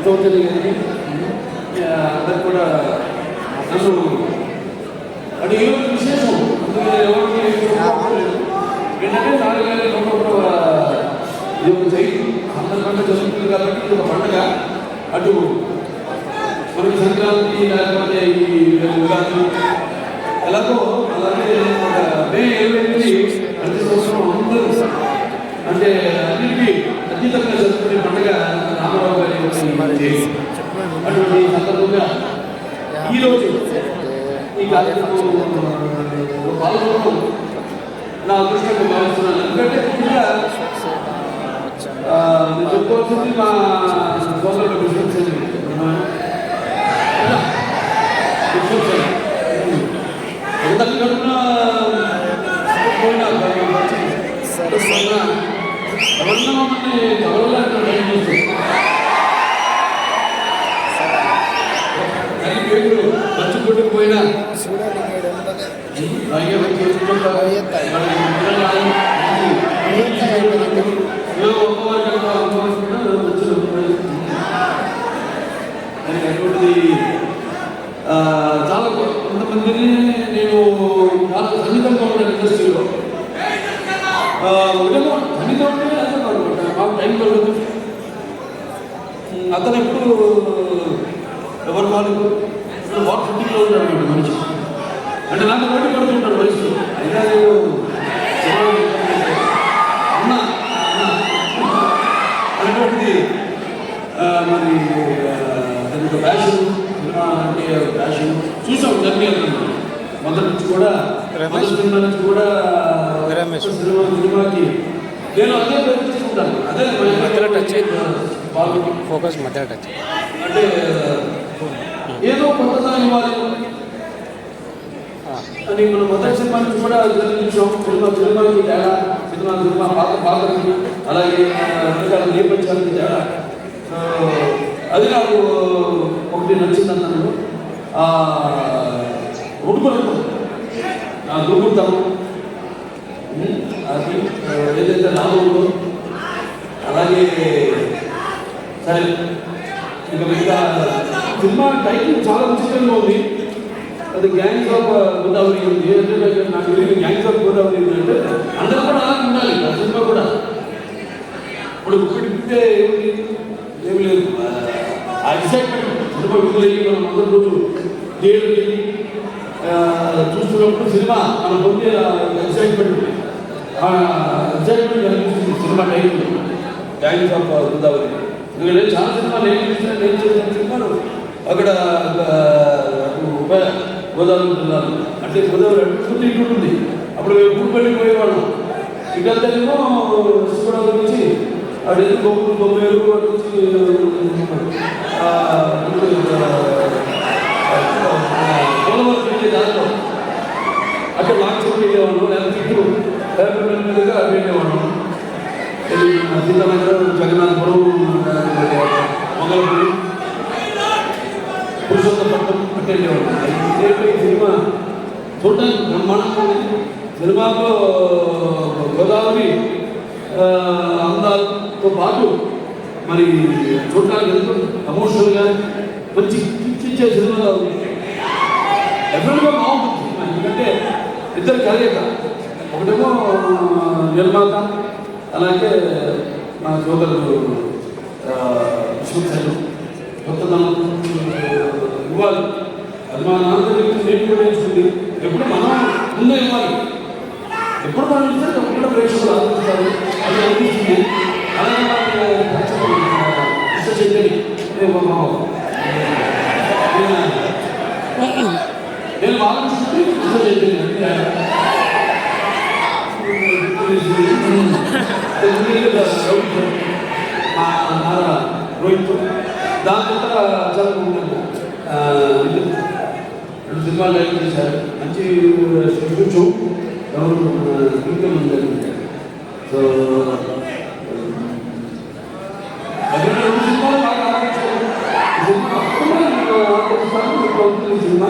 చౌదరి గారికి అందరికి కూడా నన్ను అది ఈరోజు విశేషం. ఎవరికి ఏంటంటే 4,100 ఇది ఒక జైలు అందరికంటే జరుగుతుంది కాబట్టి ఇది ఒక పండుగ. అటు మనకి సంక్రాంతి లేకపోతే ఈ ఉగాది ఎలాగో అలాగే ఒక మే 28 ప్రతి సంవత్సరం అందరూ అంటే అన్నింటికీ అతీతంగా జరుపుకునే పండుగ రామారావు గారి అటువంటి సందర్భంగా ఈరోజు ఈ కార్యక్రమం పాల్గొనడం నా అదృష్టంగా భావిస్తున్నాను. ఎందుకంటే ముఖ్యంగా నేను చెప్పుకోవాల్సింది మా సోదరుడు బిజినెస్ ఎంత కడుపున పోయినా ఎవరన్నా మమ్మల్ని పేరు మంచి కొట్టుకు పోయినా చాలా కొంతమందిని నేను చాలా సన్నిధంగా ఉన్నాను ఇండస్ట్రీలో. ఉదయం సన్నిధం అంటే అదే మాకు టైం పడదు. అతను ఎప్పుడు ఎవరు వాళ్ళు వాటర్ ఫిట్టింగ్లో ఉంటాడు అన్నమాట మనిషి. అంటే నాకు పోటీ పడుతుంటాడు వయసు. అయినా నేను అన్నా అనేటువంటిది మరి దానికి ప్యాషన్ అంటే ప్యాషన్ చూసాం జర్నీ అవుతుంది. మొదటి నుంచి కూడా సినిమా నుంచి కూడా సినిమాకి నేను అదే ప్రయత్నిస్తుంటాను. అదే ఫోకస్ మధ్య టచ్ అంటే ఏదో కొత్తగా ఇవ్వాలి అని మనం మొదటి సినిమా నుంచి కూడా చూసాం. సినిమాకి తేడా సినిమా పాత్రకి అలాగే నేపథ్యానికి తేడా అది నాకు ఒకటి నచ్చిందన్నాను. ఉడుకులతో నా దుర్గుతాము అది ఏదైతే నాలో ఉందో అలాగే సరే ఇక మిగతా సినిమా టైటిల్ చాలా ఉచితంగా ఉంది. అది గ్యాంగ్స్ ఆఫ్ గోదావరి ఉంది. అంటే నాకు తెలియదు గ్యాంగ్స్ ఆఫ్ గోదావరి అంటే అందరూ కూడా అలా ఉండాలి. ఆ సినిమా కూడా ఇప్పుడు ఇప్పుడితే ఏమి లేదు. ఆ ఎక్సైట్మెంట్ సినిమా విడుదలయ్యి మనం అందరి రోజు థియేటర్కి వెళ్ళి చూస్తున్నప్పుడు సినిమా మనం పొందే ఎక్సైట్మెంట్ కనిపిస్తుంది cinema title gangs of Godavari. ఎందుకంటే చాలా సినిమాలు ఏం చేసిన సినిమాలు అక్కడ గోదావరి జిల్లాలు అంటే గోదావరి అడుగుతుంది ఇటుంటుంది. అప్పుడు మేము పూడిపల్లికి పోయేవాళ్ళం. ఇక్కడేమో గోదావరి నుంచి అటు బొమ్మేరు అటు నుంచి గోదావరి వెళ్ళే దాంట్లో అక్కడ లాక్చూరు వెళ్ళేవాళ్ళం. లేకపోతే ఇప్పుడు పేపర్ మీదుగా అటు వెళ్ళేవాళ్ళం. సీతానగరం జగన్నాథపురం మంగళపురి పురుషోత్తపట్నం అటు వెళ్ళేవాళ్ళం. ఈ సినిమా చూడడానికి బ్రహ్మాండంగా ఉంది. సినిమాలో గోదావరి అందాలతో పాటు మరి చూడటానికి ఎంతో ఎమోషనల్గా మంచి కిచ్చిచ్చే సినిమాగా ఉంది. డెఫినెట్గా బాగుంటుంది సినిమా. ఎందుకంటే ఇద్దరు కలయిక, ఒకటేమో నిర్మాత అలాగే మా సోదరుడు విశ్వసైలు కొత్తదనం ఇవ్వాలి. అది మా నాన్నగారికి నేను కూడా ఇస్తుంది. ఎప్పుడు మనం ముందే ఇవ్వాలి. ఎప్పుడు మనం ఇస్తే తప్పకుండా ప్రేక్షకులు ఆలోచిస్తారు. అది అనిపిస్తుంది. అలాగే ఇష్ట చెందని నేను ఆలోచిస్తుంది ఇష్ట చెందని రోహిత్ దాని తర్వాత చాలా రెండు సినిమాలు లైక్ చేశారు. మంచి చూచు ఎవరు ఇన్కమ్ ఉంది. సో రెండు సినిమాలు బాగా ఆలోచించారు. Cinema cinema